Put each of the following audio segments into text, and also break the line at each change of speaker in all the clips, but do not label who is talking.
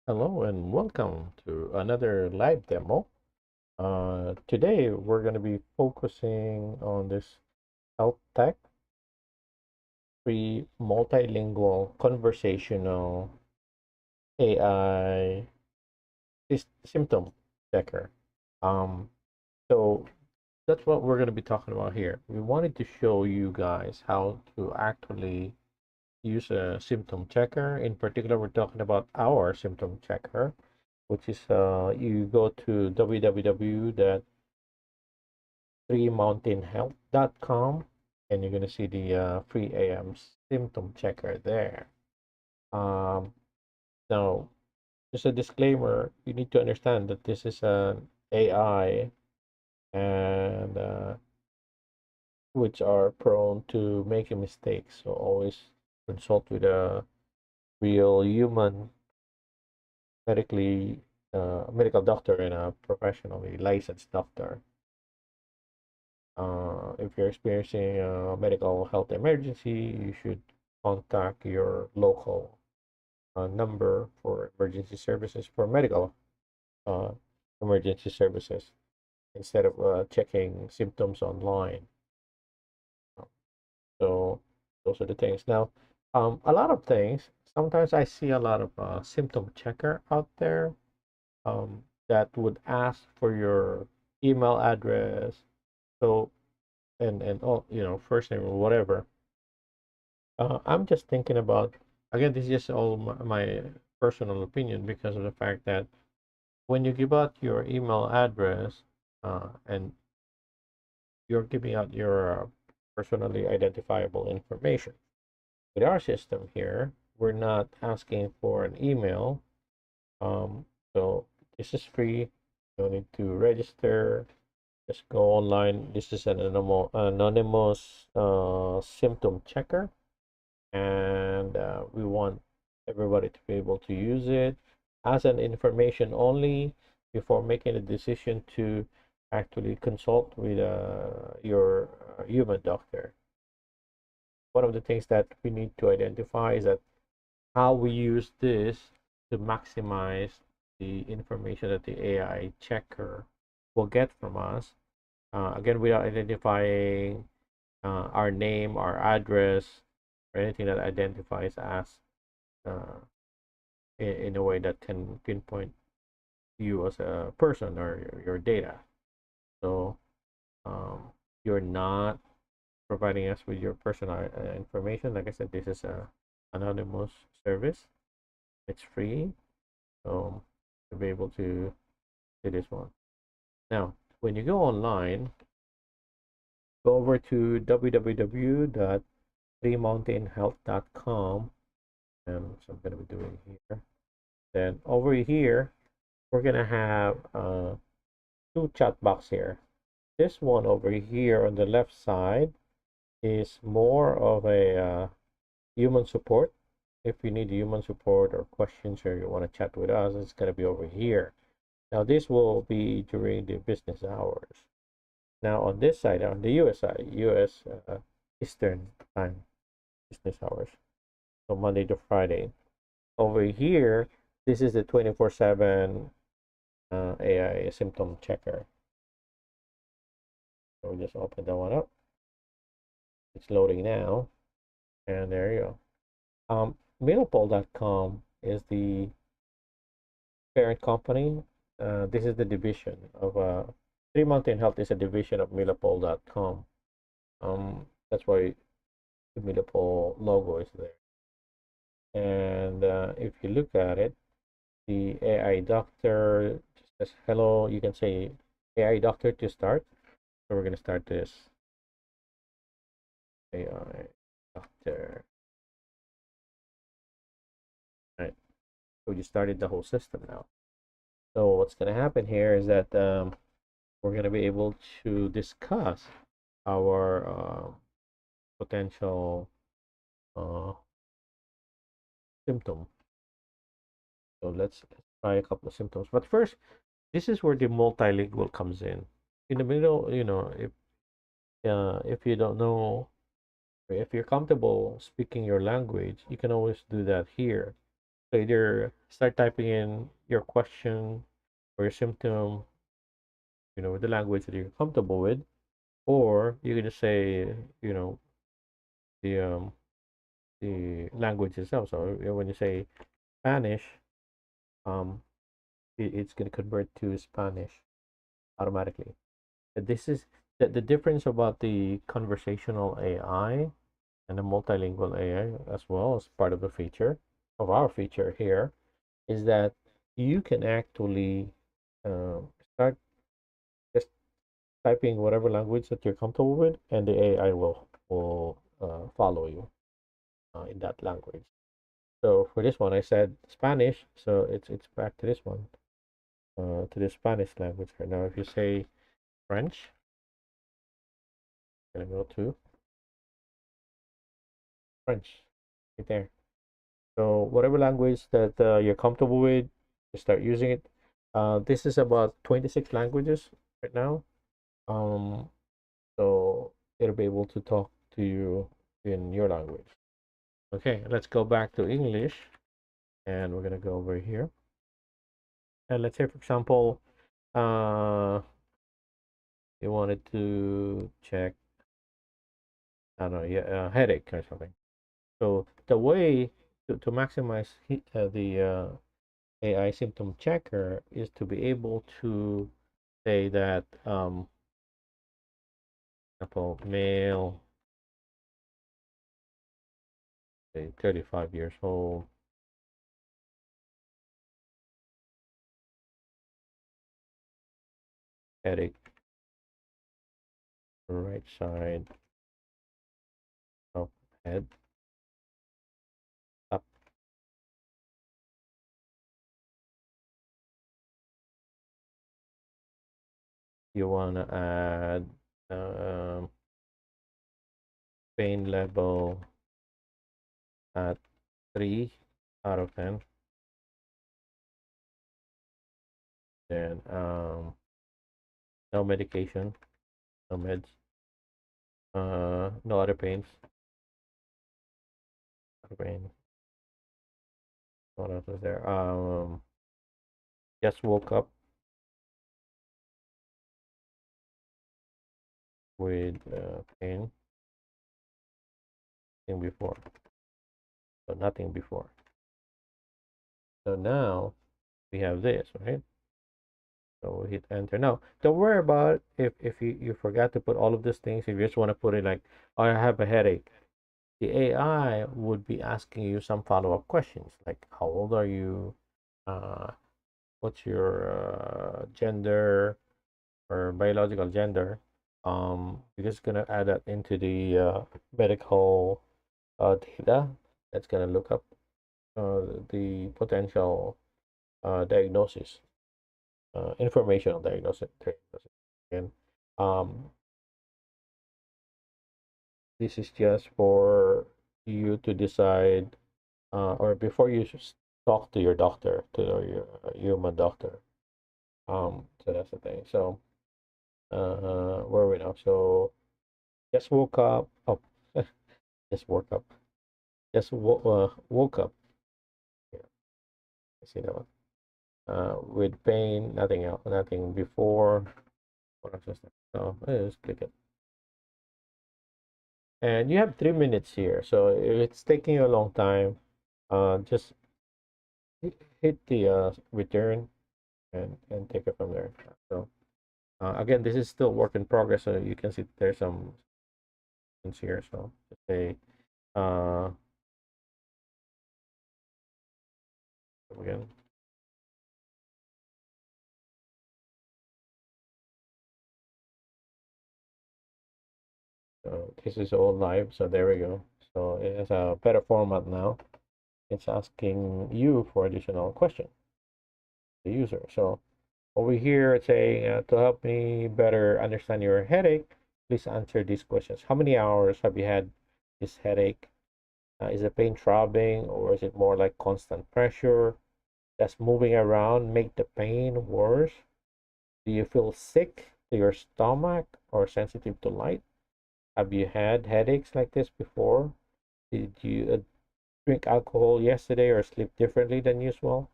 Hello and welcome to another live demo. Today we're going to be focusing on this health tech free multilingual conversational AI symptom checker. Um, so that's what we're going to be talking about here. We wanted to show you guys how to actually use a symptom checker. In particular, we're talking about our symptom checker, which is you go to www.3mountainhealth.com and you're going to see the free AM symptom checker there. Um, Now, just a disclaimer, you need to understand that this is an AI and which are prone to making mistakes. So always consult with a real human medically medical doctor and a professionally licensed doctor. If you're experiencing a medical health emergency, you should contact your local number for emergency services for medical uh, emergency services instead of checking symptoms online. So those are the things. Now, a lot of things. Sometimes I see a lot of symptom checker out there that would ask for your email address. So and all first name or whatever. I'm just thinking about, again, this is just all my personal opinion because of the fact that when you give out your email address and you're giving out your personally identifiable information. With our system here, we're not asking for an email. Um, so this is free. You don't need to register. Just go online. This is an anonymous symptom checker, and we want everybody to be able to use it as an information only before making a decision to actually consult with your human doctor. One of the things that we need to identify is that how we use this to maximize the information that the AI checker will get from us. Again, without identifying our name, our address, or anything that identifies us uh, in a way that can pinpoint you as a person or your data. So um, you're not providing us with your personal information. Like I said, this is a anonymous service. It's free, so to be able to do this one. Now, when you go online, go over to www.3mountainhealth.com, and so I'm going to be doing here. Then over here, we're going to have two chat box here. This one over here on the left side is more of a human support. If you need human support or questions or you want to chat with us, it's going to be over here. Now, this will be during the business hours. Now, on this side, on the US side, US Eastern time business hours, so Monday to Friday. Over here, this is the 24/7 AI symptom checker. So we just open that one up. It's loading now, and there you go. Milipol.com is the parent company. This is the division of Three Mountain Health is a division of Milipol.com. That's why the Milipol logo is there. And if you look at it, the AI doctor just says hello. You can say AI doctor to start. So we're gonna start this AI doctor. Right. So we just started the whole system now. So what's gonna happen here is that we're gonna be able to discuss our potential uh, symptom. So let's try a couple of symptoms. But first, this is where the multilingual comes in. In the middle, if you don't know, if you're comfortable speaking your language, you can always do that here. So either start typing in your question or your symptom, with the language that you're comfortable with, or you can just say, you know, the language itself. So when you say Spanish, um, it's going to convert to Spanish automatically. This is the difference about the conversational AI and the multilingual AI as well as part of the feature of our feature here is that you can actually start just typing whatever language that you're comfortable with, and the AI will follow you in that language. So for this one, I said Spanish, so it's back to this one, to the Spanish language right now. If you say French, gonna go to French right there. So whatever language that you're comfortable with, you start using it. This is about 26 languages right now. Um, so it'll be able to talk to you in your language. Okay, let's go back to English, and we're gonna go over here. And let's say, for example, uh, you wanted to check, I don't know, yeah, headache or something. So the way to maximize the AI symptom checker is to be able to say that, example, male, say 35 years old, headache, right side of head, up. You want to add pain level at 3 out of 10. Then no medication, no meds, no other pains, other pain. What else is there? Just woke up with pain, thing before, so nothing before. So now we have this, right? So we hit enter. Now, don't worry about if you forgot to put all of these things. If you just want to put it like, oh, I have a headache, the AI would be asking you some follow-up questions like, how old are you? Uh, what's your gender or biological gender? Because it's gonna add that into the medical data. That's gonna look up the potential diagnosis, informational diagnosis. And um, this is just for you to decide, or before you talk to your doctor, to your human doctor. So that's the thing. So where are we now? So just woke up. Oh, just woke up. Woke up. Yeah, I see that one. With pain, nothing else, nothing before. So just click it. And you have 3 minutes here. So if it's taking you a long time, just hit the return and take it from there. So again, this is still work in progress. So you can see there's some things here. So just say uh, again. So this is all live. So there we go. So it has a better format now. It's asking you for additional question, the user. So over here, it's saying to help me better understand your headache, please answer these questions. How many hours have you had this headache? Is the pain throbbing, or is it more like constant pressure? Does moving around make the pain worse? Do you feel sick to your stomach or sensitive to light? Have you had headaches like this before? Did you drink alcohol yesterday or sleep differently than usual?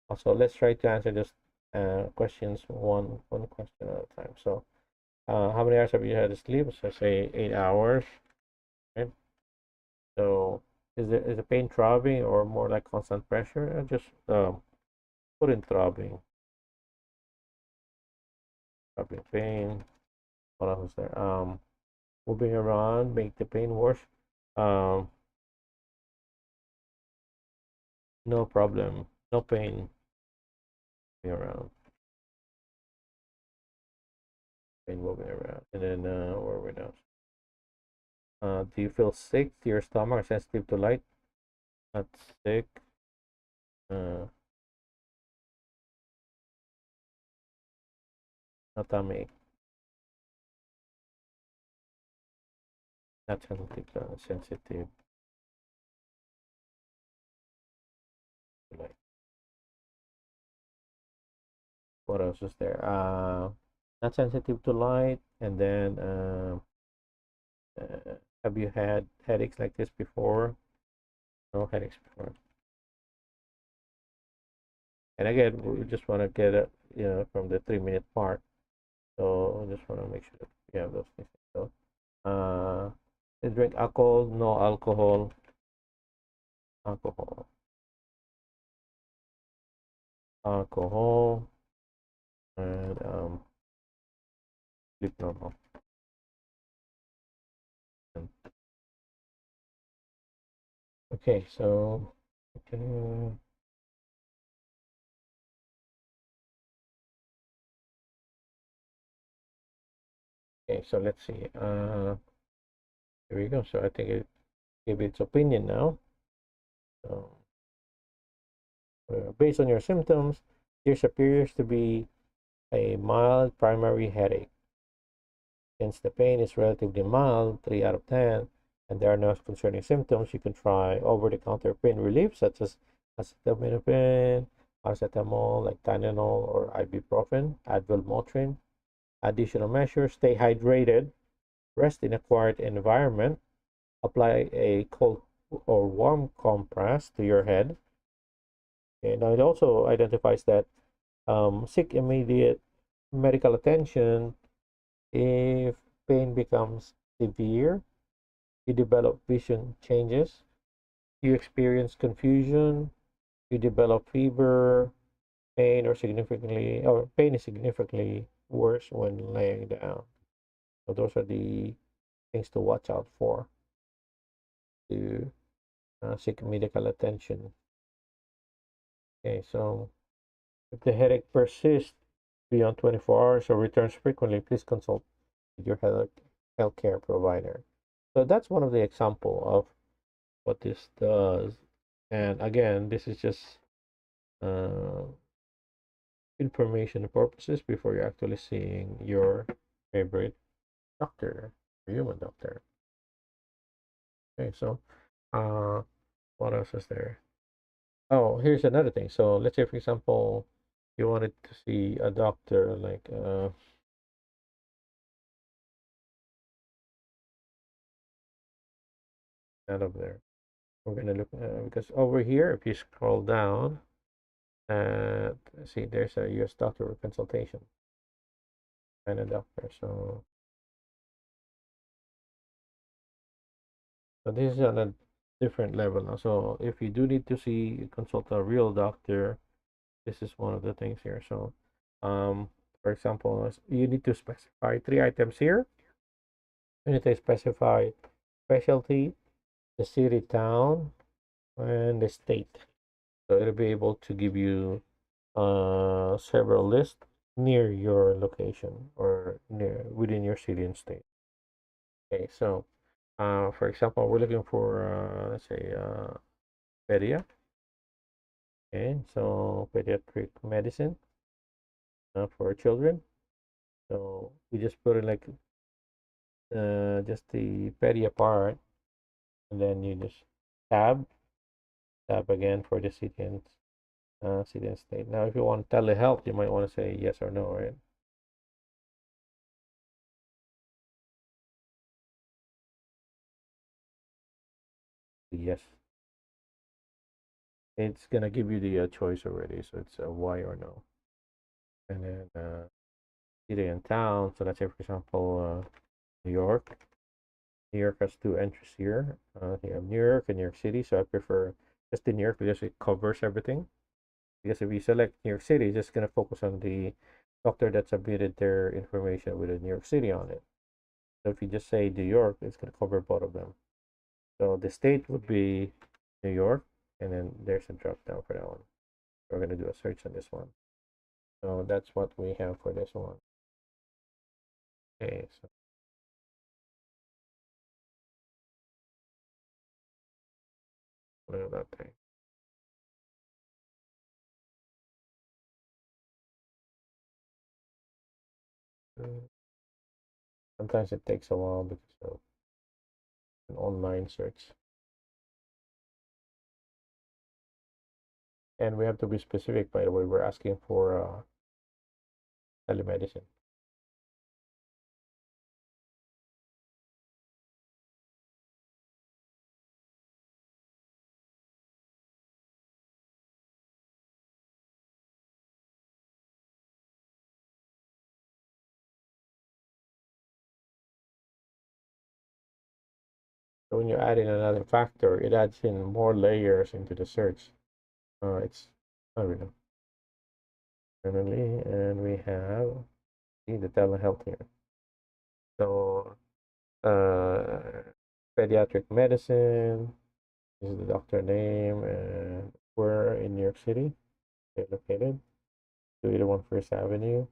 Also, let's try to answer this questions one question at a time. So, how many hours have you had to sleep? So, say 8 hours, right? So, is the pain throbbing or more like constant pressure? Just put in throbbing pain. What else is there? Moving around make the pain worse. Um, no problem, no pain moving around, pain moving around. And then where are we now? Do you feel sick to your stomach, sensitive to light? Not sick. Uh, no tummy ache. Not sensitive to light. What else is there? Not sensitive to light. And then have you had headaches like this before? No headaches before. And again, we just want to get it, from the 3 minute mark. So I just want to make sure that we have those things. So, they drink alcohol, no alcohol, alcohol, alcohol, and sleep normal. And- Okay, so okay, okay, so let's see. Here we go. So I think it gave its opinion now. So based on your symptoms, this appears to be a mild primary headache. Since the pain is relatively mild, 3 out of 10, and there are no concerning symptoms, you can try over-the-counter pain relief such as acetaminophen, paracetamol like Tylenol or ibuprofen, Advil, Motrin. Additional measures: stay hydrated, rest in a quiet environment, apply a cold or warm compress to your head. And it also identifies that seek immediate medical attention if pain becomes severe, you develop vision changes, you experience confusion, you develop fever, pain is significantly worse when laying down. So those are the things to watch out for to seek medical attention. Okay, so if the headache persists beyond 24 hours or returns frequently, please consult with your healthcare provider. So that's one of the example of what this does. And again, this is just uh, information purposes before you're actually seeing your favorite doctor, human doctor. Okay, so uh, what else is there? Oh, here's another thing. So let's say, for example, you wanted to see a doctor like out of there. We're gonna look because over here, if you scroll down, see, there's a U.S. doctor consultation and a doctor. So this is on a different level now. So if you do need to see consult a real doctor, this is one of the things here. So, for example, you need to specify 3 items here. You need to specify specialty, the city, town, and the state. So it'll be able to give you several lists near your location or near within your city and state. Okay, so for example, we're looking for let's say pedia. Okay, so pediatric medicine for children. So we just put it like just the pedia part, and then you just tab again for the city and state. Now, if you want telehealth, you might want to say yes or no, right? Yes. it's gonna give you the choice already. So it's a Y or no. And then city and town. So let's say, for example, New York. New York has two entries here. You have New York and New York City. So I prefer just the New York because it covers everything. Because if you select New York City, it's just gonna focus on the doctor that submitted their information with a New York City on it. So if you just say New York, it's gonna cover both of them. So the state would be New York, and then there's a drop down for that one. We're gonna do a search on this one. So that's what we have for this one. Okay, so look at that thing. Sometimes it takes a while because of an online search. And we have to be specific, by the way, we're asking for telemedicine. So when you add in another factor, it adds in more layers into the search. It's, I don't know, finally, and we have the telehealth here. So, pediatric medicine, this is the doctor name, and we're in New York City. They're located 281 First Avenue.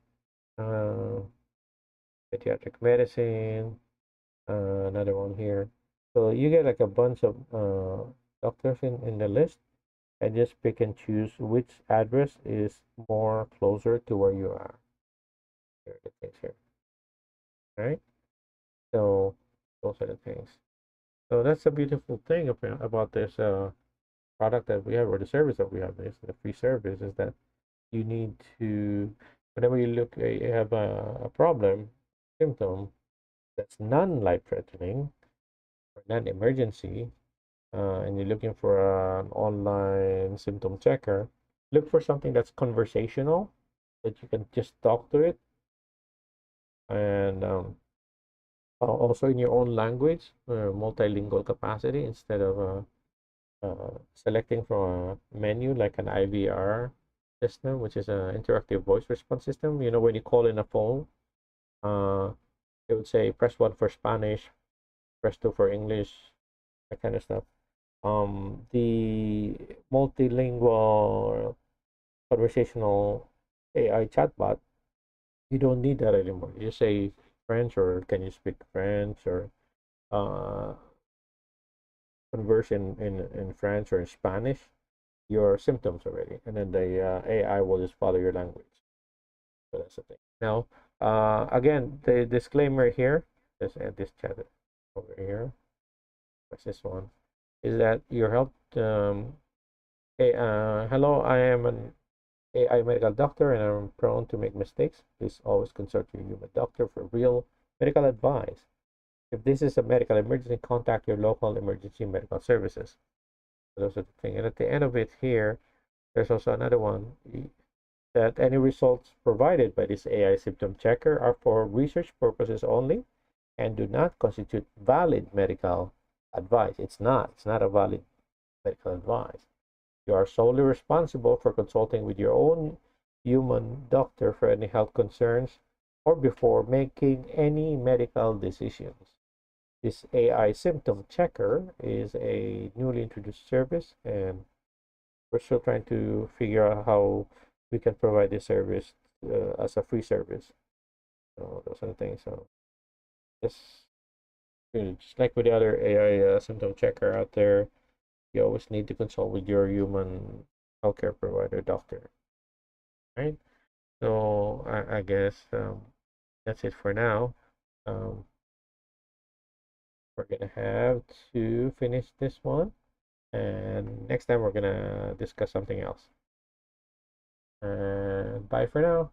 Uh, Pediatric medicine, another one here. So you get like a bunch of doctors in the list, and just pick and choose which address is more closer to where you are. Here are the things here. All right. So those are the things. So that's a beautiful thing about this product that we have, or the service that we have, is the free service, is that you need to, whenever you look, you have a problem, symptom that's non-life threatening or non-emergency, and you're looking for an online symptom checker, look for something that's conversational, that you can just talk to it, and also in your own language, multilingual capacity, instead of selecting from a menu like an IVR system, which is an interactive voice response system. You know, when you call in a phone, uh, it would say press 1 for Spanish, press 2 for English, that kind of stuff. The multilingual conversational AI chatbot, you don't need that anymore. You say French, or can you speak French, or uh, converse in French or in Spanish, your symptoms already, and then the AI will just follow your language. So that's the thing. Now, again, the disclaimer here, let's add this chat over here. What's this one? Is that your health? Hey, hello, I am an AI medical doctor and I'm prone to make mistakes. Please always consult your human doctor for real medical advice. If this is a medical emergency, contact your local emergency medical services. So those are the thing. And at the end of it here, there's also another one, that any results provided by this AI symptom checker are for research purposes only and do not constitute valid medical advice. It's not a valid medical advice. You are solely responsible for consulting with your own human doctor for any health concerns or before making any medical decisions. This AI symptom checker is a newly introduced service, and we're still trying to figure out how we can provide this service as a free service. So those are the things. So just, just like with the other AI symptom checker out there, you always need to consult with your human healthcare provider doctor, right? So I guess that's it for now. Um, we're gonna have to finish this one, and next time we're gonna discuss something else. And bye for now.